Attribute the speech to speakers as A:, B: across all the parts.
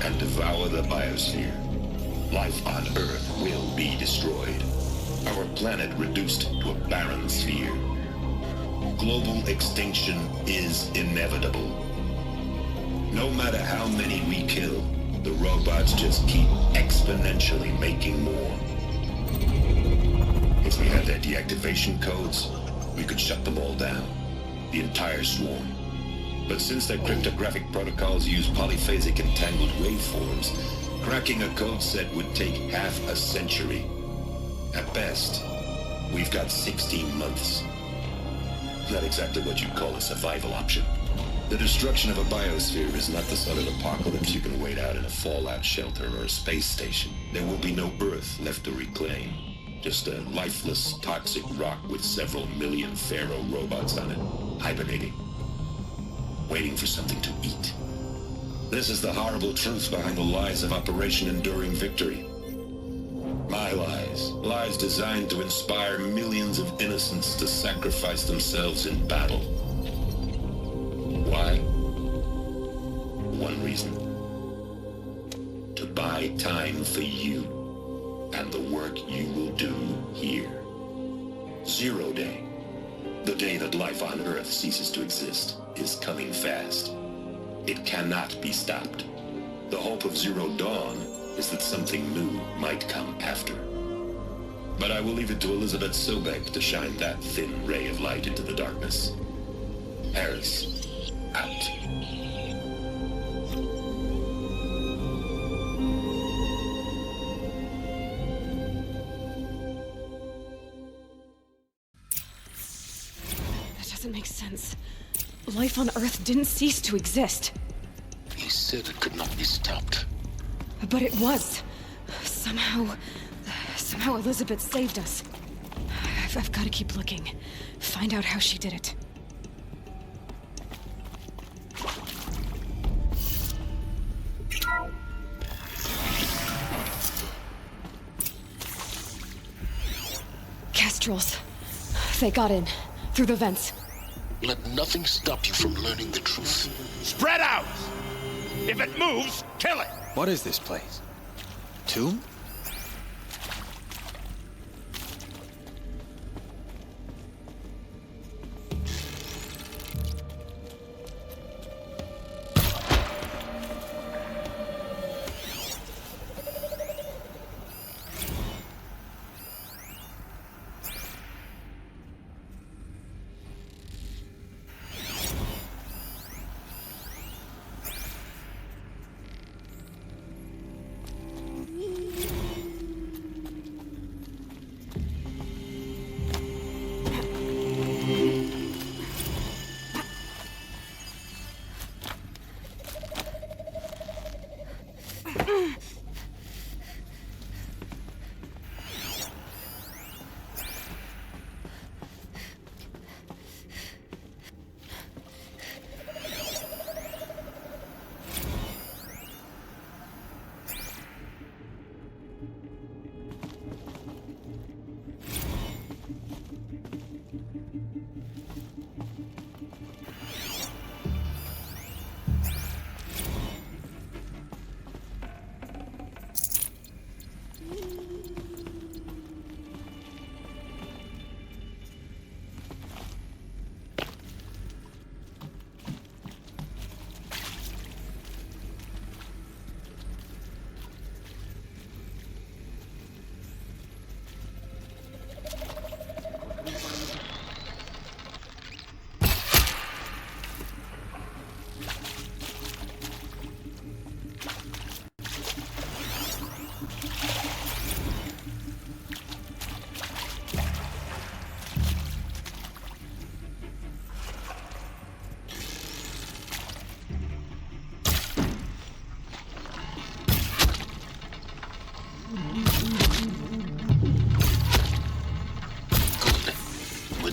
A: and devour the biosphere. Life on Earth will be destroyed. Our planet reduced to a barren sphere. Global extinction is inevitable. No matter how many we kill, the robots just keep exponentially making more. If we had their deactivation codes, we could shut them all down, the entire swarm. But since their cryptographic protocols use polyphasic entangled waveforms, cracking a code set would take half a century. At best, we've got 16 months. Not exactly what you'd call a survival option. The destruction of a biosphere is not the sort of apocalypse you can wait out in a fallout shelter or a space station. There will be no Earth left to reclaim. Just a lifeless, toxic rock with several million Pharaoh robots on it, hibernating, waiting for something to eat. This is the horrible truth behind the lies of Operation Enduring Victory. My lies. Lies designed to inspire millions of innocents to sacrifice themselves in battle. Why? One reason. To buy time for you and the work you will do here. Zero Day, the day that life on Earth ceases to exist, is coming fast. It cannot be stopped. The hope of Zero Dawn is that something new might come after. But I will leave it to Elizabeth Sobek to shine that thin ray of light into the darkness. Paris, out.
B: That doesn't make sense. Life on Earth didn't cease to exist.
C: He said it could not be stopped.
B: But it was. Somehow Elizabeth saved us. I've got to keep looking. Find out how she did it. Kestrels. They got in. Through the vents.
C: Let nothing stop you from learning the truth.
D: Spread out! If it moves, kill it!
E: What is this place? Tomb?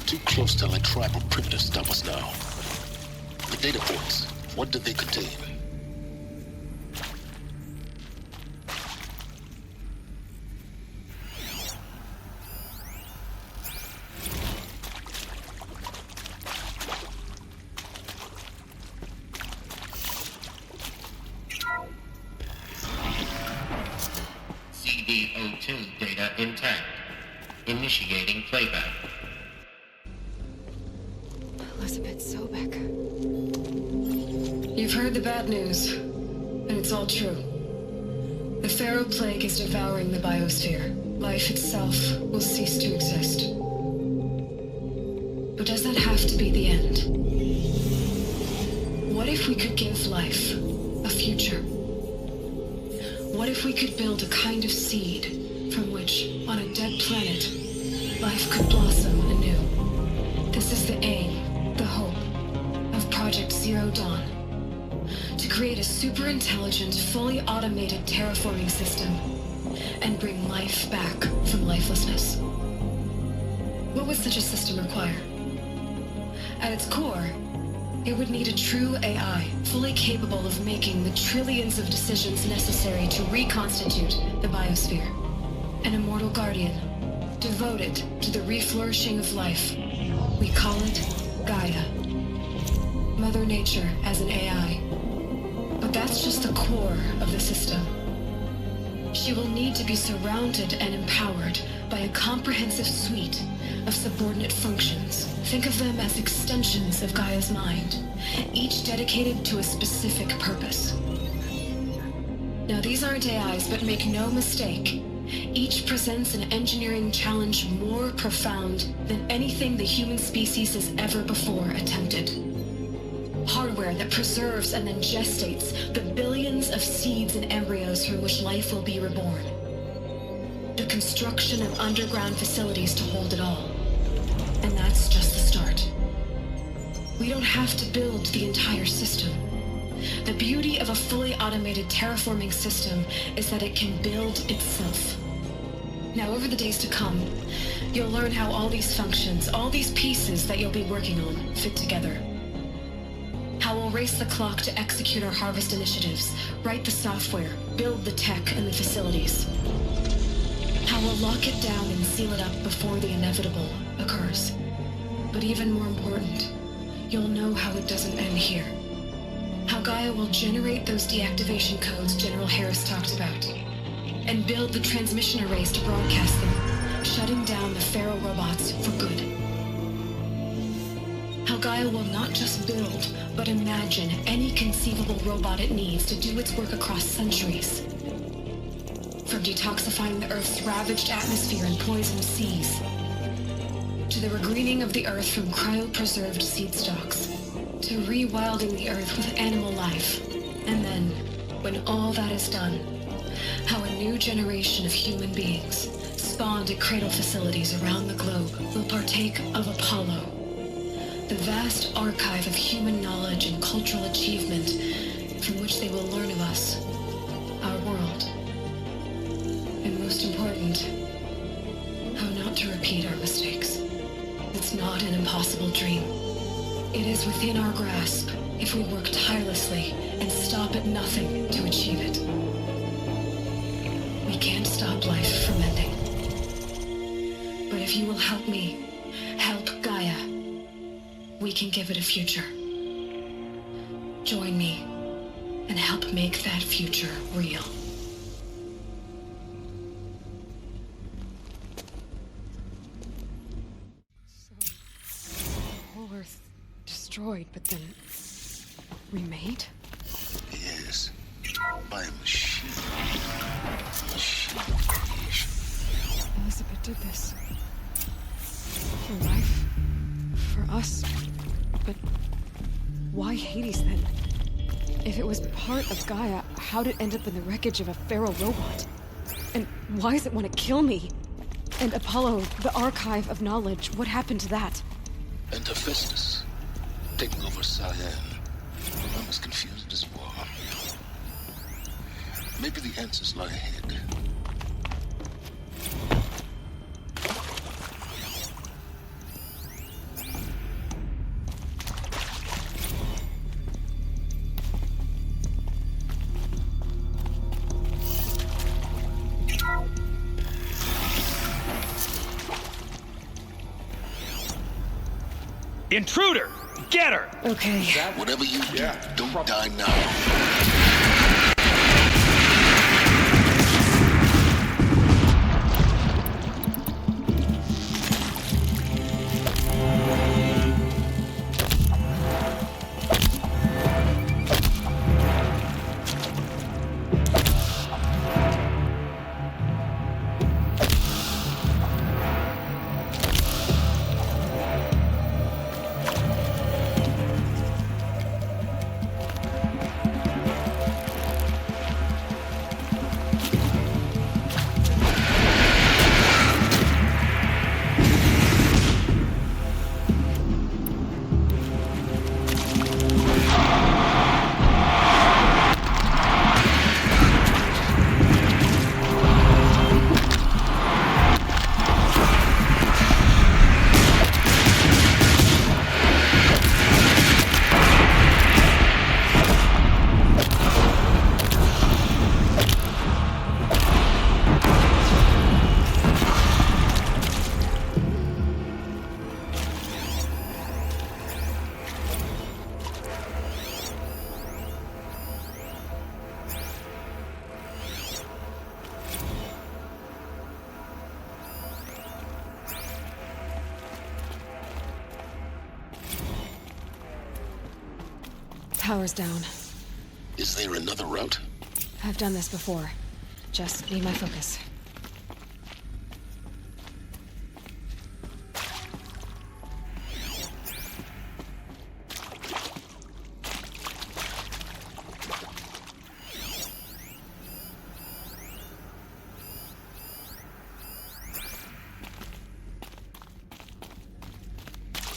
C: Too close to let tribal primitives stop us now. The data points, what did they contain?
F: the O2 data intact. Initiating playback.
B: Elizabeth Sobek. You've heard the bad news, and it's all true. The Pharaoh Plague is devouring the biosphere. Life itself will cease to exist. But does that have to be the end? What if we could give life a future? What if we could build a kind of seed from which, on a dead planet, life could blossom anew? This is the aim, the hope, of Project Zero Dawn. To create a super-intelligent, fully automated terraforming system and bring life back from lifelessness. What would such a system require? At its core, it would need a true AI, fully capable of making the trillions of decisions necessary to reconstitute the biosphere. An immortal guardian, devoted to the reflourishing of life. We call it Gaia. Mother Nature as an AI. But that's just the core of the system. She will need to be surrounded and empowered by a comprehensive suite of subordinate functions. Think of them as extensions of Gaia's mind, each dedicated to a specific purpose. Now, these aren't AIs, but make no mistake, each presents an engineering challenge more profound than anything the human species has ever before attempted. Hardware that preserves and then gestates the billions of seeds and embryos from which life will be reborn. The construction of underground facilities to hold it all. And that's just the start. We don't have to build the entire system. The beauty of a fully automated terraforming system is that it can build itself. Now, over the days to come, you'll learn how all these functions, all these pieces that you'll be working on, fit together. How we'll race the clock to execute our harvest initiatives, write the software, build the tech and the facilities. How we'll lock it down and seal it up before the inevitable occurs. But even more important, you'll know how it doesn't end here. How Gaia will generate those deactivation codes General Harris talked about, and build the transmission arrays to broadcast them, shutting down the Pharaoh robots for good. How Gaia will not just build, but imagine any conceivable robot it needs to do its work across centuries. From detoxifying the Earth's ravaged atmosphere and poisoned seas, to the regreening of the Earth from cryopreserved seed stalks, to rewilding the Earth with animal life. And then, when all that is done, how a new generation of human beings, spawned at cradle facilities around the globe, will partake of Apollo, the vast archive of human knowledge and cultural achievement from which they will learn of us, our world. And most important, how not to repeat our mistakes. It's not an impossible dream. It is within our grasp if we work tirelessly and stop at nothing to achieve it. We can't stop life from ending. But if you will help me, help Gaia, we can give it a future. Join me and help make that future real. So, the whole Earth destroyed, but then remade?
C: Yes. By a machine. Machine creation.
B: Elizabeth did this. For life. For us. But why Hades then? If it was part of Gaia, how'd it end up in the wreckage of a Pharaoh robot? And why does it want to kill me? And Apollo, the archive of knowledge, what happened to that?
C: And Hephaestus, taking over Cyan. I'm as confused as you are. Maybe the answers lie ahead.
D: Intruder! Get her!
B: Okay.
C: Whatever you do, don't die now.
B: power's down.
C: Is there another route?
B: I've done this before. Just need my focus.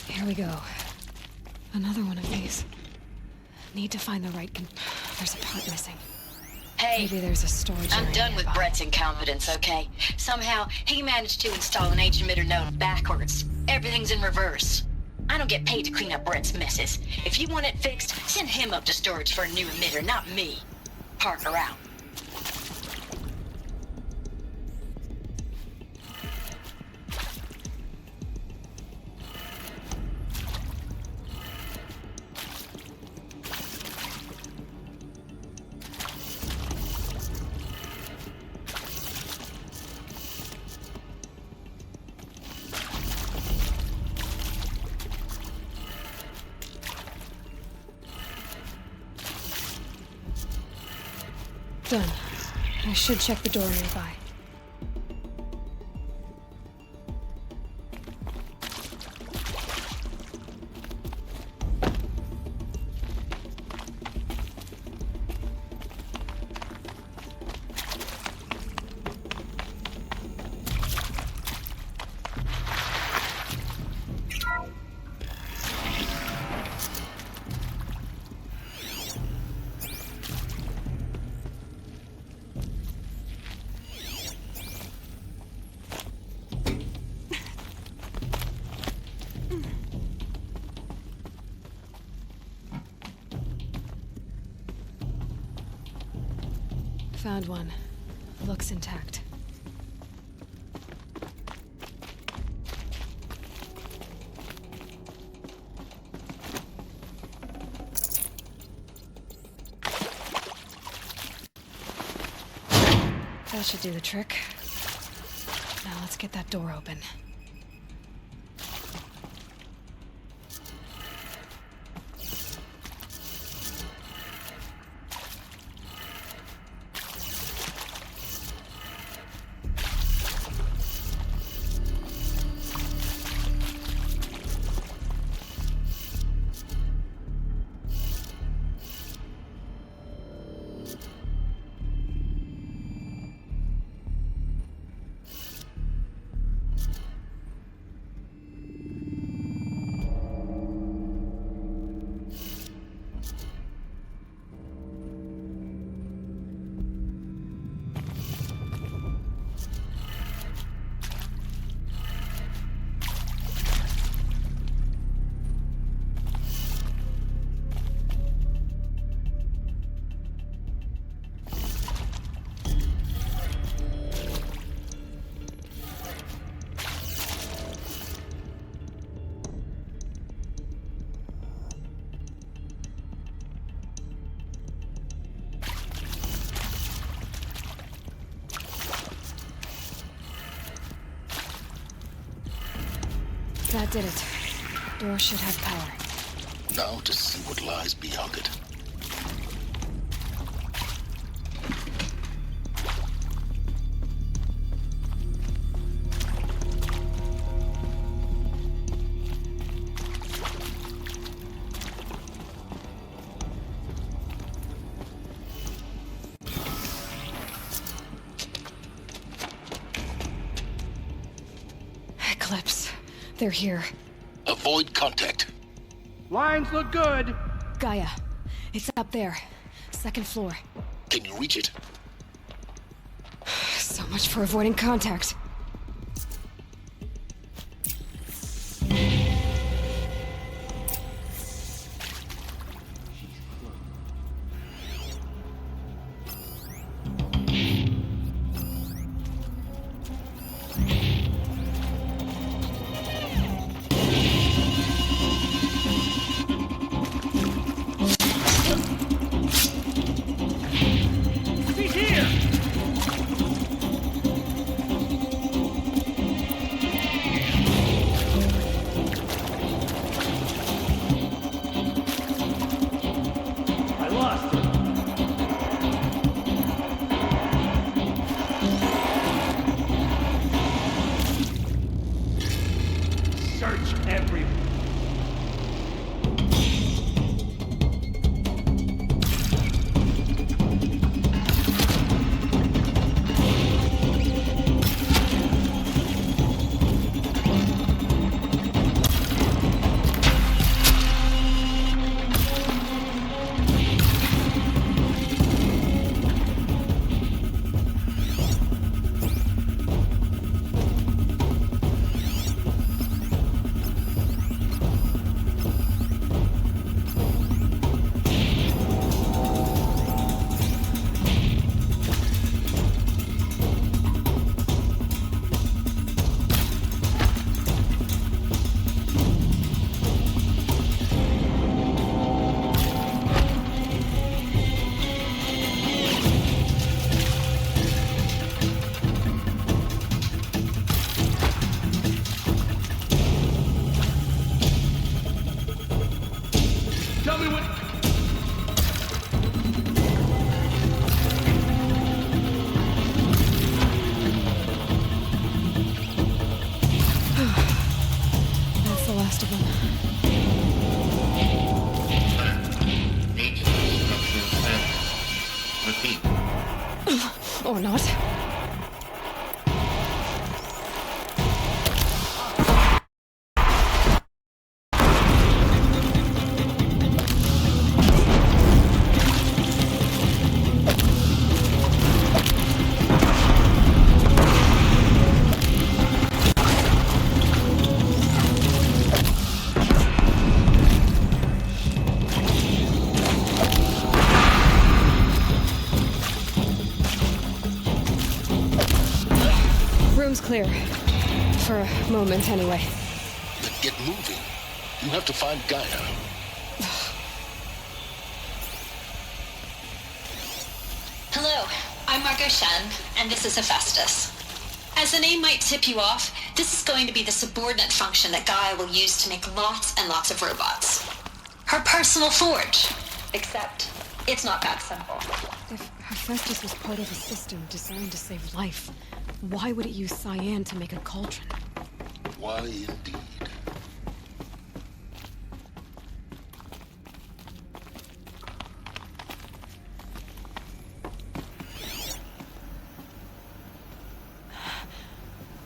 B: Here we go. Another one of these. Need to find the right There's a part missing.
G: Hey,
B: Maybe there's a storage
G: I'm
B: area
G: done with
B: nearby.
G: Brett's incompetence, okay? Somehow, he managed to install an H-emitter node backwards. Everything's in reverse. I don't get paid to clean up Brett's messes. If you want it fixed, send him up to storage for a new emitter, not me. Parker out.
B: Done. I should check the door nearby. Found one. Looks intact. That should do the trick. Now let's get that door open. That did it. Door should have power.
C: Now to see what lies beyond it.
B: Eclipse. They're here.
C: Avoid contact.
D: Lines look good.
B: Gaia. It's up there. Second floor.
C: Can you reach it?
B: So much for avoiding contact.
D: He's here.
B: Or not. Room's clear. For a moment, anyway.
C: Then get moving. You have to find Gaia.
G: Hello, I'm Margot Shen, and this is Hephaestus. As the name might tip you off, this is going to be the subordinate function that Gaia will use to make lots and lots of robots. Her personal forge. Except, it's not that simple.
B: If Hephaestus was part of a system designed to save life, why would it use cyan to make a cauldron?
C: Why indeed?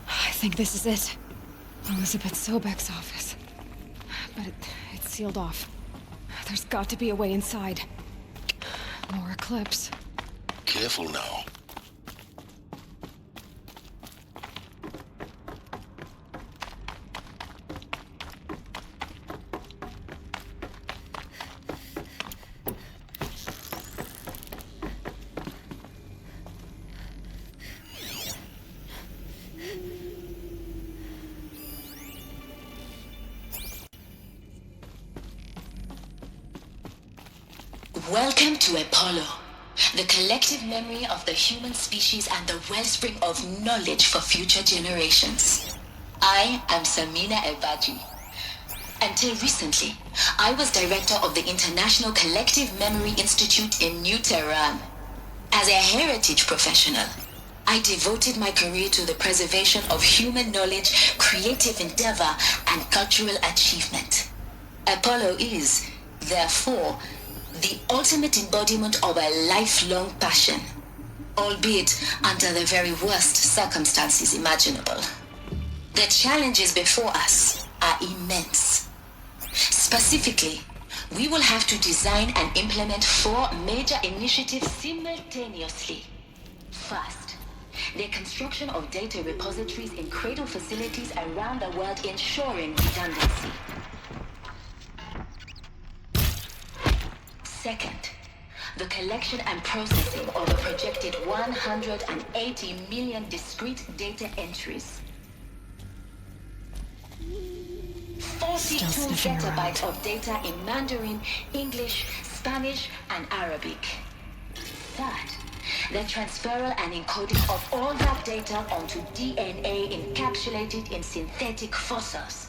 B: I think this is it. Elizabeth Sobek's office. But it's sealed off. There's got to be a way inside. More Eclipse.
C: Careful now.
G: Welcome to Apollo, the collective memory of the human species and the wellspring of knowledge for future generations. I am Samina Ebaji. Until recently, I was director of the International Collective Memory Institute in New Tehran. As a heritage professional, I devoted my career to the preservation of human knowledge, creative endeavor, and cultural achievement. Apollo is, therefore, the ultimate embodiment of a lifelong passion, albeit under the very worst circumstances imaginable. The challenges before us are immense. Specifically, we will have to design and implement 4 major initiatives simultaneously. First, the construction of data repositories in cradle facilities around the world, ensuring redundancy. Second, the collection and processing of a projected 180 million discrete data entries. 42 petabytes of data in Mandarin, English, Spanish, and Arabic. Third, the transferal and encoding of all that data onto DNA encapsulated in synthetic fossils.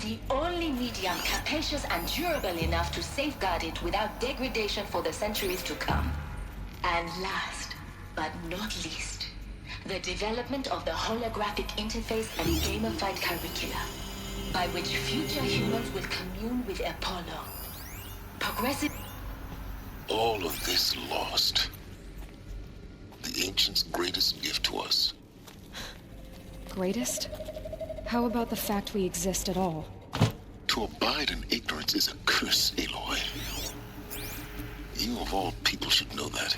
G: The only medium capacious and durable enough to safeguard it without degradation for the centuries to come. And last, but not least, the development of the holographic interface and gamified curricula, by which future humans will commune with Apollo. Progressive...
C: All of this lost. The ancients' greatest gift to us.
B: Greatest? How about the fact we exist at all?
C: To abide in ignorance is a curse, Aloy. You of all people should know that.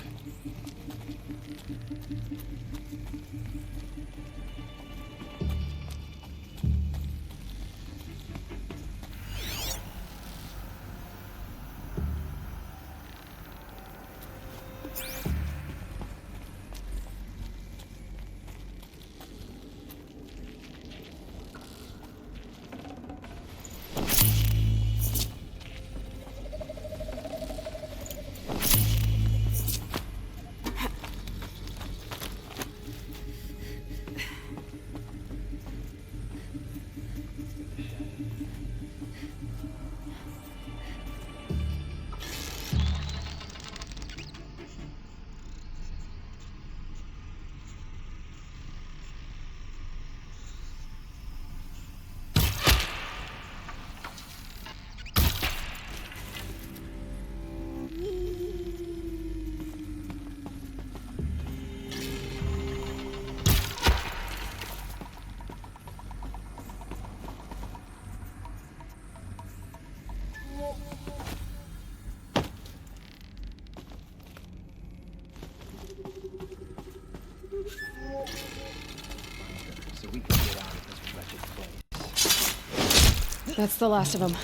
B: That's the last of them.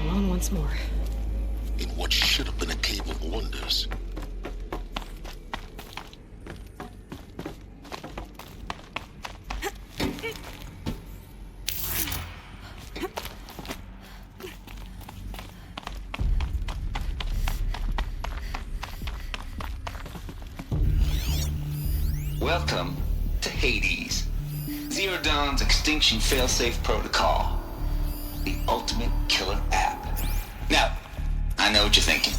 B: Alone once more.
C: In what should have been a cave of wonders.
E: Welcome to Hades. Zero Dawn's extinction failsafe protocol. The ultimate killer app. Now, I know what you're thinking.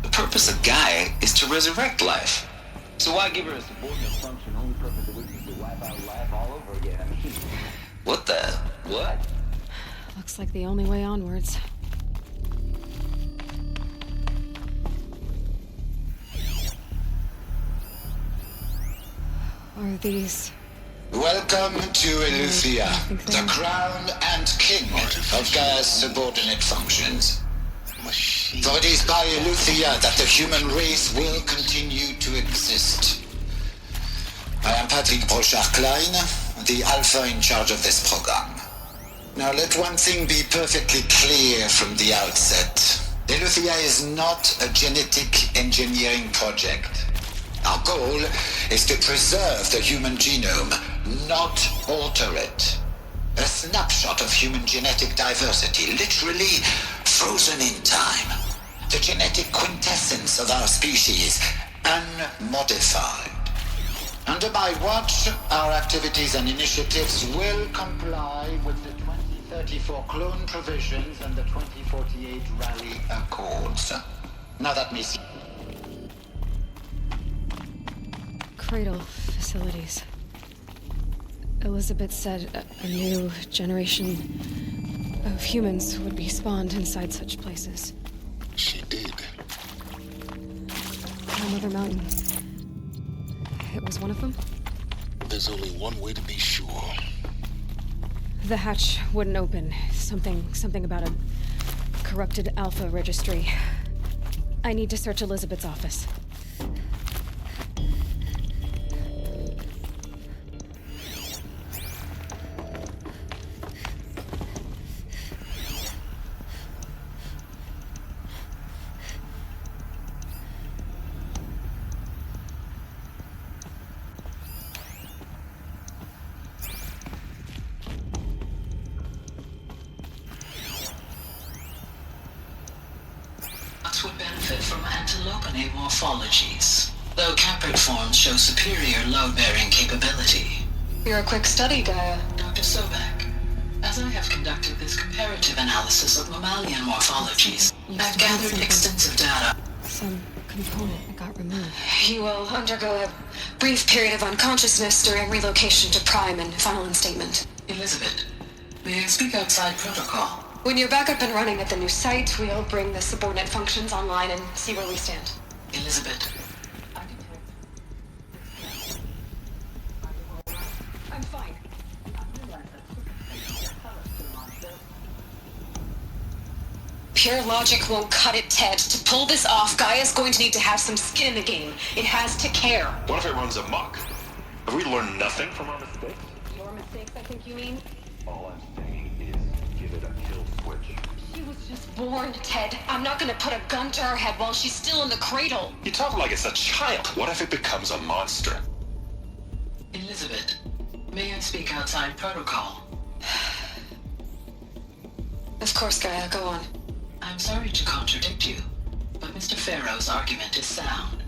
E: The purpose of Gaia is to resurrect life. So why give her a subordinate function only purpose of which is to wipe out life all over again? What the? What?
B: Looks like the only way onwards. Are these...
H: Welcome to Eleuthia, the crown and king of Gaia's subordinate functions. For it is by Eleuthia that the human race will continue to exist. I am Patrick Brochard-Klein, the Alpha in charge of this program. Now let one thing be perfectly clear from the outset. Eleuthia is not a genetic engineering project. Our goal is to preserve the human genome, not alter it. A snapshot of human genetic diversity, literally frozen in time. The genetic quintessence of our species, unmodified. Under my watch, our activities and initiatives will comply with the 2034 clone provisions and the 2048 Rally Accords. Now that may seem...
B: Cradle facilities. Elizabeth said a new generation of humans would be spawned inside such places.
C: She did.
B: Another mountain. It was one of them?
C: There's only one way to be sure.
B: The hatch wouldn't open. Something about a corrupted Alpha registry. I need to search Elizabeth's office.
I: Would benefit from antilopinae morphologies, though caprid forms show superior load-bearing capability.
B: You're a quick study, Gaia.
I: Dr. Sobek, as I have conducted this comparative analysis of mammalian morphologies, I've gathered extensive data.
B: Some component that got removed.
J: You will undergo a brief period of unconsciousness during relocation to Prime and final instatement.
I: Elizabeth, may I speak outside protocol?
J: When you're back up and running at the new site, we'll bring the subordinate functions online and see where we stand.
I: Elizabeth.
J: I'm fine. Pure logic won't cut it, Ted. To pull this off, Gaia's going to need to have some skin in the game. It has to care.
D: What if it runs amok? Have we learned nothing from our mistakes?
J: Your mistakes, I think you mean?
D: All I'm saying is give it a kill switch.
J: She was just born, Ted. I'm not gonna put a gun to her head while she's still in the cradle.
D: You talk like it's a child. What if it becomes a monster?
I: Elizabeth, may I speak outside protocol?
J: Of course, Gaia, go on.
I: I'm sorry to contradict you, but Mr. Farrow's argument is sound.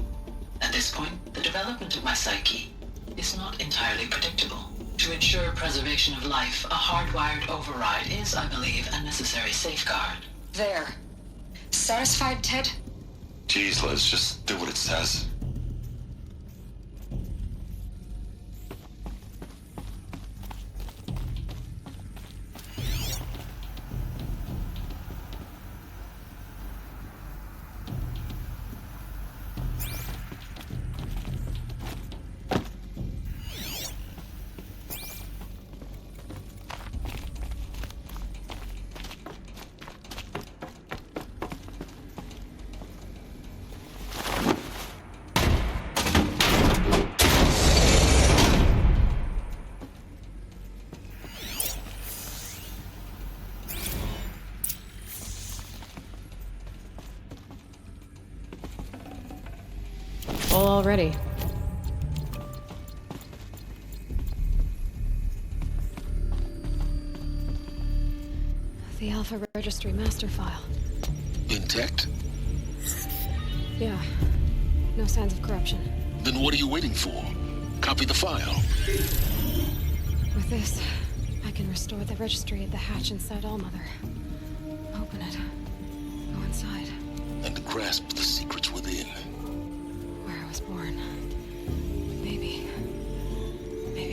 I: At this point, the development of my psyche is not entirely predictable. To ensure preservation of life, a hardwired override is, I believe, a necessary safeguard.
J: There. Satisfied, Ted?
D: Jeez, Liz, just do what it says.
B: Full already. The Alpha Registry master file.
C: Intact?
B: Yeah. No signs of corruption.
C: Then what are you waiting for? Copy the file.
B: With this, I can restore the registry at the hatch inside Allmother. Open it. Go inside.
C: And grasp the secrets within.
B: Where I was born. Maybe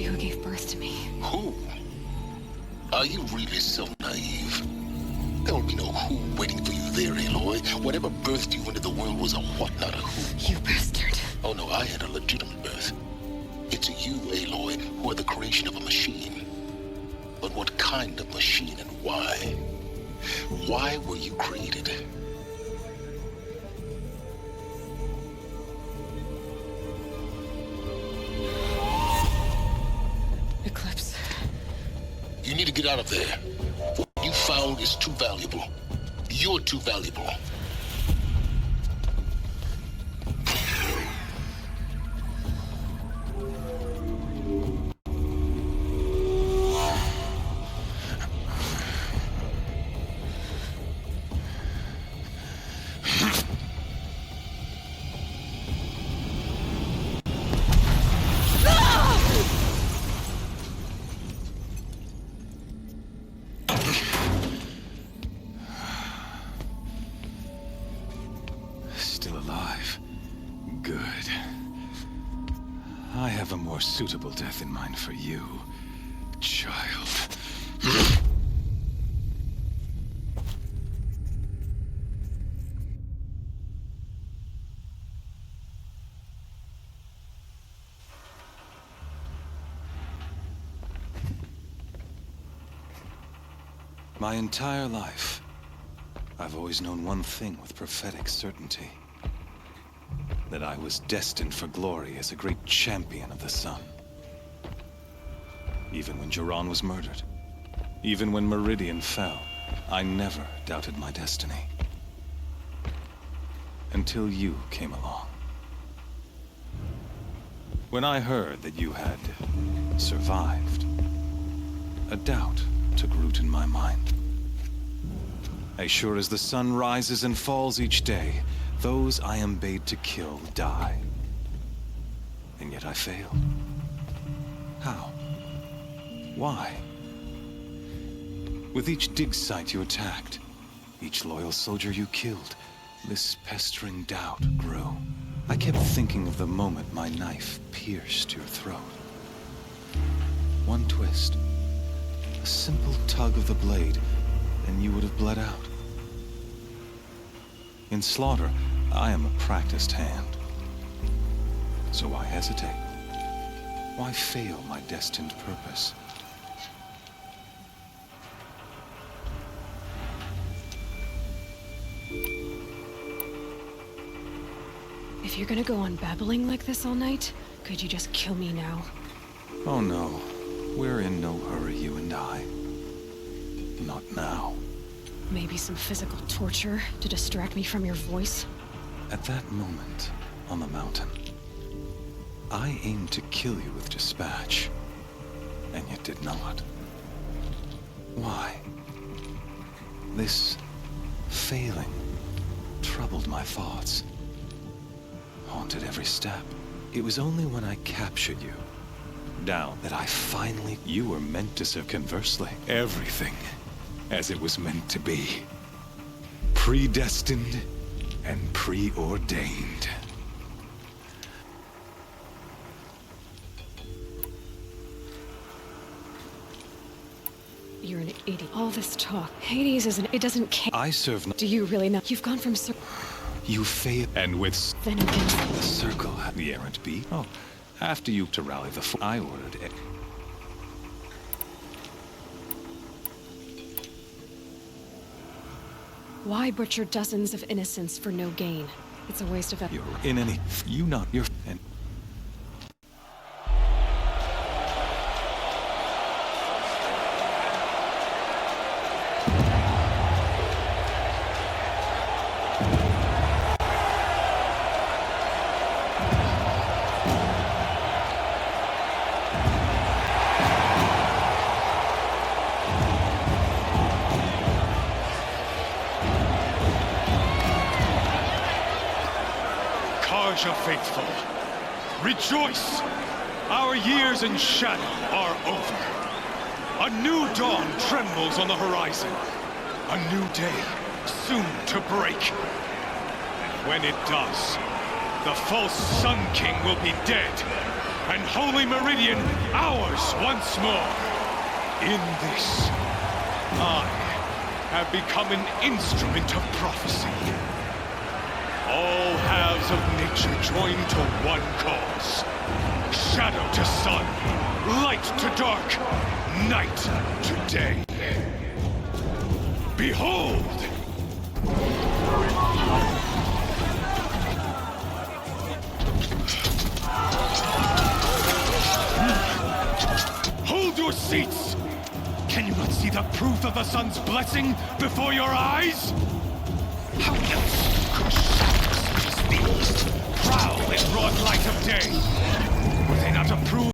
B: who gave birth to me.
C: Who? Are you really so naive? There will be no who waiting for you there, Aloy. Whatever birthed you into the world was a what, not a who.
B: You bastard.
C: Oh no, I had a legitimate birth. It's you, Aloy, who are the creation of a machine. But what kind of machine and why? Why were you created?
B: Eclipse.
C: You need to get out of there. What you found is too valuable. You're too valuable.
K: Still alive. Good. I have a more suitable death in mind for you, child. My entire life, I've always known one thing with prophetic certainty. That I was destined for glory as a great champion of the sun. Even when Jiran was murdered, even when Meridian fell, I never doubted my destiny. Until you came along. When I heard that you had survived, a doubt took root in my mind. As sure as the sun rises and falls each day, those I am bade to kill die. And yet I failed. How? Why? With each dig site you attacked, each loyal soldier you killed, this pestering doubt grew. I kept thinking of the moment my knife pierced your throat. One twist, a simple tug of the blade, and you would have bled out. In slaughter, I am a practiced hand. So why hesitate? Why fail my destined purpose?
B: If you're gonna go on babbling like this all night, could you just kill me now?
K: Oh no, we're in no hurry, you and I. Not now.
B: Maybe some physical torture to distract me from your voice?
K: At that moment, on the mountain, I aimed to kill you with dispatch, and yet did not. Why? This failing troubled my thoughts, haunted every step. It was only when I captured you, down, that I finally... You were meant to serve conversely. Everything as it was meant to be. Predestined and preordained.
B: You're an idiot. All this talk. Hades isn't... It doesn't care.
K: I serve...
B: Do you really know? You've gone from
K: You failed, and with...
B: Then against...
K: The circle, the errant bee. Oh, after you to rally the I ordered it.
B: Why butcher dozens of innocents for no gain? It's a waste of...
K: You're in any... You not... You're... And...
D: Asha faithful, rejoice! Our years in shadow are over. A new dawn trembles on the horizon. A new day soon to break. And when it does, the false Sun King will be dead, and Holy Meridian ours once more. In this, I have become an instrument of prophecy. All halves of nature join to one cause. Shadow to sun, light to dark, night to day. Behold! Hold your seats! Can you not see the proof of the sun's blessing before your eyes? How else could shadows such as these prowl in broad light of day? Were they not a proof